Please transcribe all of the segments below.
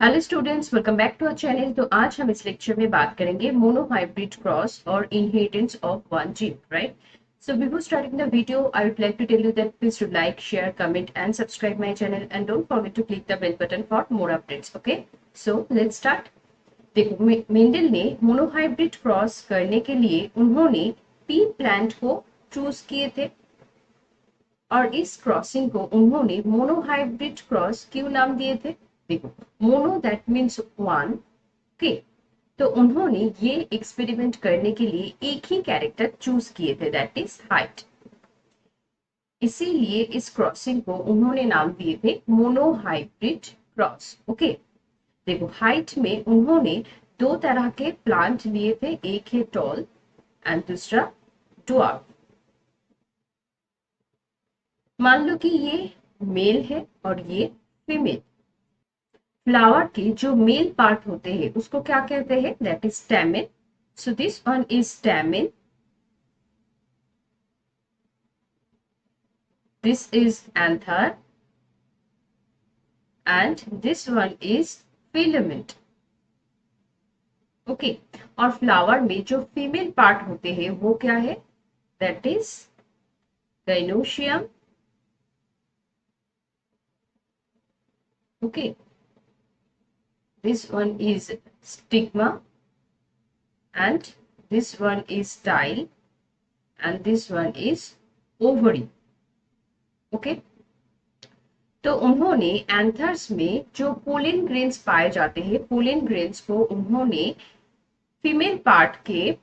Hello students, welcome back to our channel. तो आज हम इस लेक्चर में बात करेंगे मोनो हाइब्रिड क्रॉस और inheritance of one gene, right? So before starting the video, I would like to tell you that please do like, share, comment and subscribe my channel and don't forget to click the bell button for more updates. Okay? So let's start. देखो, Mendel ने monohybrid cross करने के लिए उन्होंने P plant को choose किए थे और इस क्रॉसिंग को उन्होंने मोनोहाइब्रिड क्रॉस क्यों नाम दिए थे? देखो, mono that means one. Okay, तो उन्होंने ये एक्सपेरिमेंट करने के लिए एक ही कैरेक्टर चूज किए थे, दैट इज हाइट। इसीलिए इस क्रॉसिंग को उन्होंने नाम दिए थे मोनोहाइब्रिड क्रॉस। ओके, देखो, हाइट में उन्होंने दो तरह के प्लांट लिए थे, एक है टॉल एंड दूसरा ड्वार्फ। मान लो कि ये मेल है और ये फीमेल। फ्लावर के जो मेल पार्ट होते हैं उसको क्या कहते हैं? That is stamen. So this one is stamen, this is anther and this one is filament. Okay, और फ्लावर में जो फीमेल पार्ट होते हैं वो क्या है? That is gynoecium. Okay, this one is stigma and this one is style and this one is ovary. Okay, तो उन्होंने एंथर्स में जो पोलन ग्रेन्स पाए जाते हैं, पोलन ग्रेन्स को उन्होंने फीमेल पार्ट के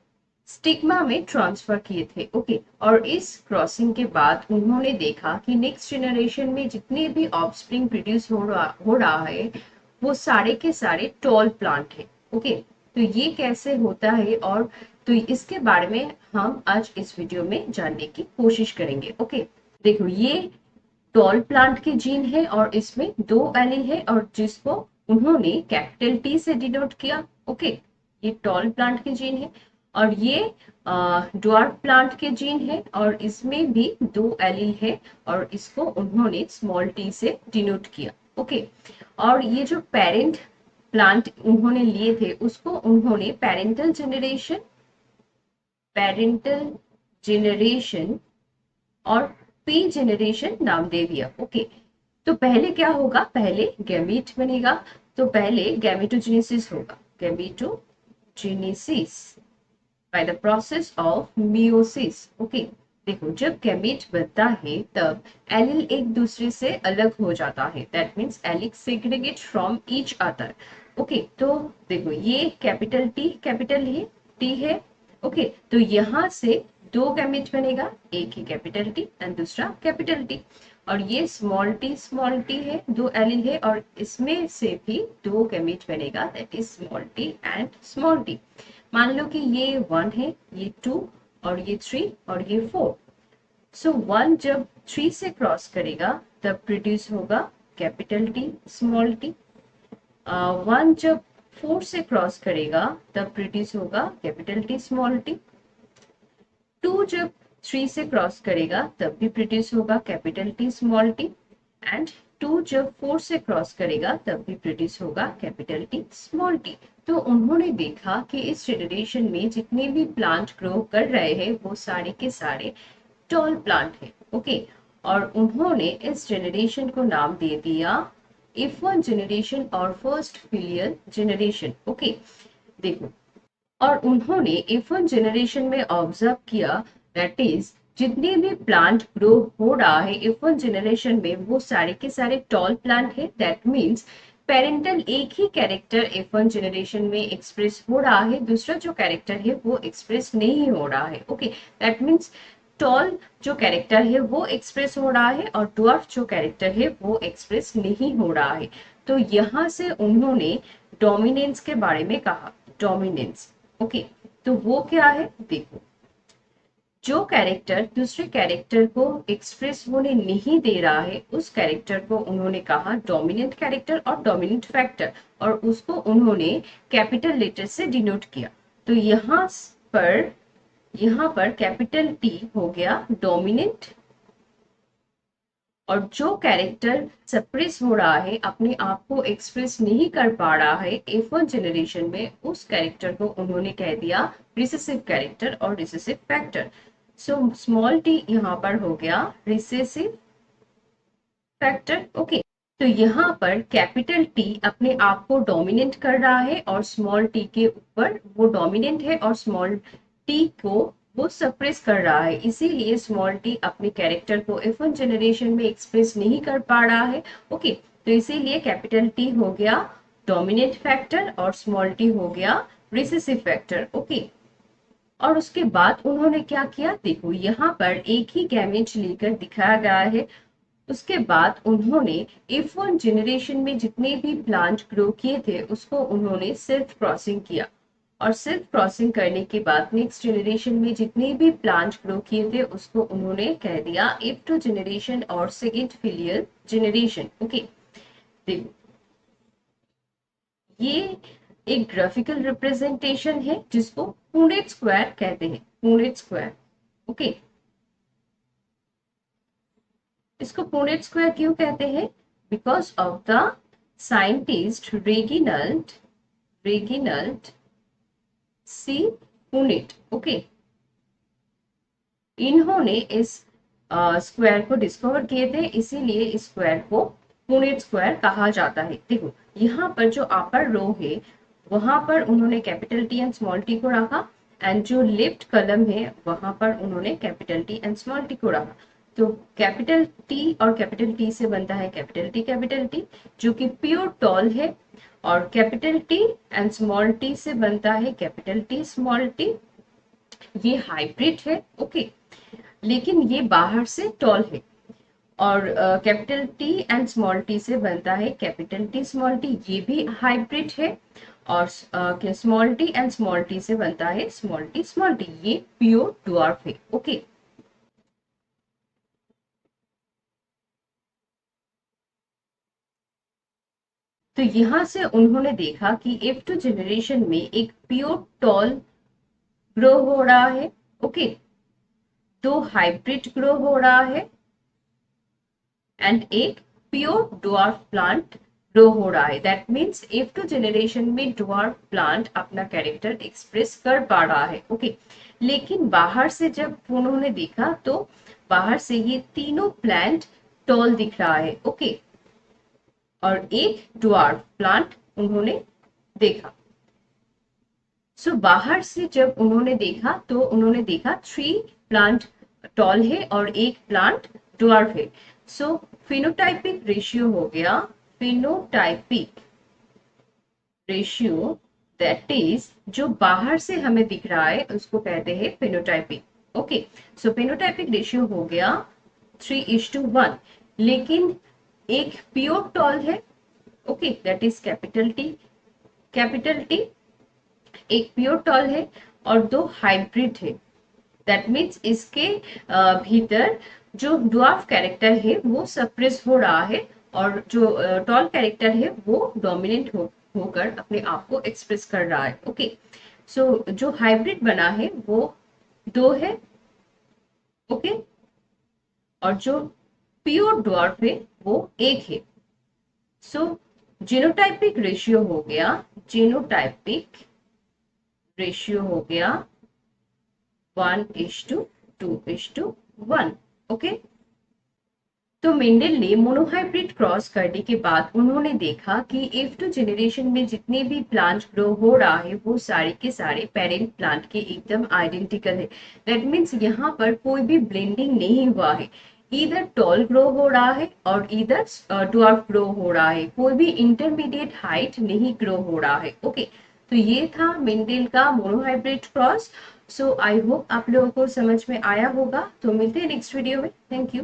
स्टिग्मा में ट्रांसफर किए थे। ओके, और इस क्रॉसिंग के बाद उन्होंने देखा कि नेक्स्ट जनरेशन में जितने भी ऑफस्प्रिंग प्रोड्यूस हो रहा है वो सारे के सारे टॉल प्लांट है। ओके, तो ये कैसे होता है और तो इसके बारे में हम आज इस वीडियो में जानने की कोशिश करेंगे। ओके, देखो, ये टॉल प्लांट की जीन है और इसमें दो एलील है और जिसको उन्होंने कैपिटल टी से डिनोट किया। ओके, ये टॉल प्लांट की जीन है और ये ड्वार्फ प्लांट के जीन है और इसमें भी दो एलील है और इसको उन्होंने स्मॉल टी से डिनोट किया। ओके, और ये जो पेरेंट प्लांट उन्होंने लिए थे उसको उन्होंने पेरेंटल जेनरेशन और पी जेनरेशन नाम दे दिया। ओके, तो पहले क्या होगा? पहले गैमीट बनेगा, तो पहले गैमेटोजेनेसिस होगा, gametogenesis by the process of meiosis. Okay, देखो, जब गैमेट बनता है तब एलील एक दूसरे से अलग हो जाता है, that means allele segregate from each other. Okay, तो देखो, ये कैपिटल टी है। ओके, तो यहाँ से दो गैमेट बनेगा, एक है कैपिटल टी एंड दूसरा कैपिटल टी, और ये स्मॉल टी है, दो एलील है और इसमें से भी दो गैमेट बनेगा, that is small T and small T. मान लो कि ये 1 है, ये 2 और ये 3 और ये 4। सो 1 जब 3 से क्रॉस करेगा तब प्रोड्यूस होगा कैपिटल टी स्मॉल टी। 1 जब 4 से क्रॉस करेगा तब प्रोड्यूस होगा कैपिटल टी स्मॉल टी। 2 जब 3 से क्रॉस करेगा तब भी प्रोड्यूस होगा capital T small T and 2 जब 4 से क्रॉस करेगा तब भी प्रोड्यूस होगा कैपिटल टी स्मॉल टी। तो उन्होंने देखा कि इस जनरेशन में जितने भी प्लांट ग्रो कर रहे हैं वो सारे के सारे टॉल प्लांट है। ओके, और उन्होंने इस जनरेशन को नाम दे दिया F1 जनरेशन और फर्स्ट फिलियल जनरेशन। ओके, देखो, और उन्होंने F1 जनरेशन में ऑब्जर्व किया, दैट इज जितने भी प्लांट ग्रो हो रहा है F1 जनरेशन में वो सारे के सारे टॉल प्लांट है, दैट मींस पेरेंटल एक ही कैरेक्टर F1 जनरेशन में एक्सप्रेस हो रहा है, दूसरा जो कैरेक्टर है वो एक्सप्रेस नहीं हो रहा है। ओके, दैट मींस टॉल जो कैरेक्टर है वो एक्सप्रेस हो रहा है और ड्वार्फ जो कैरेक्टर है वो एक्सप्रेस नहीं हो रहा है। तो यहां से उन्होंने डोमिनेंस के बारे में कहा, डोमिनेंस। ओके, तो वो क्या है? देखो, जो कैरेक्टर दूसरे कैरेक्टर को एक्सप्रेस होने नहीं दे रहा है उस कैरेक्टर को उन्होंने कहा डोमिनेंट कैरेक्टर और डोमिनेंट फैक्टर, और उसको उन्होंने कैपिटल लेटर से डिनोट किया। तो यहाँ पर कैपिटल टी हो गया डोमिनेंट और जो कैरेक्टर सप्रेस हो रहा है, अपने आप को एक्सप्रेस नहीं कर पा रहा है F1 जनरेशन में, उस कैरेक्टर को उन्होंने कह दिया रिसेसिव कैरेक्टर और recessive factor. So small T यहाँ पर हो गया रिसेसिव फैक्टर। ओके, तो यहाँ पर कैपिटल टी अपने आप को डोमिनेट कर रहा है और स्मॉल टी के ऊपर वो डोमिनेंट है और स्मॉल टी को वो सप्रेस कर रहा है, इसीलिए स्मॉल टी अपने कैरेक्टर को F1 जनरेशन में एक्सप्रेस नहीं कर पा रहा है। ओके, तो इसीलिए कैपिटल टी हो गया डोमिनेंट फैक्टर और स्मॉल टी हो गया रिसेसिव फैक्टर। ओके, और उसके बाद उन्होंने क्या किया, देखो यहाँ पर एक ही गैमेट लेकर दिखाया गया है। उसके बाद उन्होंने F1 जनरेशन में जितने भी प्लांट ग्रो किए थे उसको उन्होंने सेल्फ क्रॉसिंग किया, और सेल्फ क्रॉसिंग करने के बाद नेक्स्ट जनरेशन में जितने भी प्लांट ग्रो किए थे उसको उन्होंने कह दिया F2 जनरेशन और सेकेंड फिलियल जनरेशन। ओके, देखो ये एक ग्राफिकल रिप्रेजेंटेशन है जिसको पुनेट स्क्वायर कहते हैं, पुनेट स्क्वायर। ओके, इसको पुनेट स्क्वायर क्यों कहते हैं, because of the scientist Reginald C Punnett. Okay, इन्होंने इस स्क्वायर को डिस्कवर किए थे, इसीलिए इस स्क्वायर को पुनेट स्क्वायर कहा जाता है। देखो यहाँ पर जो अपर रो है वहां पर उन्होंने capital T and small T को रखा, एंड जो लेफ्ट कलम है वहां पर उन्होंने capital T and small T को रखा। तो कैपिटल टी और कैपिटल टी से बनता है कैपिटल टी जो कि प्योर टॉल है, और capital T and small T से बनता है कैपिटल टी स्मॉल टी, ये हाइब्रिड है। ओके, लेकिन ये बाहर से टॉल है, और capital T and small T से बनता है कैपिटल टी स्मॉल टी, ये भी हाइब्रिड है, और small T and small T से बनता है स्मॉल टी स्मॉल टी, ये प्योर ड्वार्फ है। ओके, तो यहां से उन्होंने देखा कि F2 जनरेशन में एक प्योर टॉल ग्रो हो रहा है। ओके, दो हाइब्रिड ग्रो हो रहा है, एंड एक प्योर ड्वार्फ प्लांट ग्रो हो रहा है। दैट मीन्स F2 जनरेशन में ड्वार्फ प्लांट अपना कैरेक्टर एक्सप्रेस कर पा रहा है। ओके, लेकिन बाहर से जब उन्होंने देखा तो बाहर से ये तीनों प्लांट टॉल दिख रहा है। ओके, और एक ड्वार्फ प्लांट उन्होंने देखा। सो बाहर से जब उन्होंने देखा तो उन्होंने देखा 3 प्लांट टॉल है और एक प्लांट ड्वार्फ है। सो फिनोटाइपिक रेशियो हो गया, फिनोटाइपिक रेशियो दैट इज जो बाहर से हमें दिख रहा है उसको कहते हैं फिनोटाइपिक। ओके, सो फिनोटाइपिक रेशियो हो गया 3:1, लेकिन एक प्योर टॉल है। Okay, that is capital T एक प्योर टॉल है और दो हाइब्रिड है। दैट मीन्स इसके भीतर जो ड्वार्फ कैरेक्टर है वो सप्रेस हो रहा है, और जो टॉल कैरेक्टर है वो डोमिनेंट होकर अपने आप को एक्सप्रेस कर रहा है। ओके, सो जो हाइब्रिड बना है वो 2 है। ओके, और जो प्योर ड्वार्फ है वो 1 है। सो जीनोटाइपिक रेशियो हो गया, जीनोटाइपिक रेशियो हो गया 1:2:1। ओके, तो मेंडल ने मोनोहाइब्रिड क्रॉस करने के बाद उन्होंने देखा कि F2 जनरेशन में जितने भी प्लांट ग्रो हो रहा है वो सारे के सारे पेरेंट प्लांट के एकदम आइडेंटिकल है। दैट मीन्स यहाँ पर कोई भी ब्लेंडिंग नहीं हुआ है, इधर टॉल ग्रो हो रहा है और इधर ड्वार्फ ग्रो हो रहा है, कोई भी इंटरमीडिएट हाइट नहीं ग्रो हो रहा है। ओके, तो ये था मेंडल का monohybrid cross. So I hope आप लोगों को समझ में आया होगा। तो मिलते हैं नेक्स्ट वीडियो में। Thank you.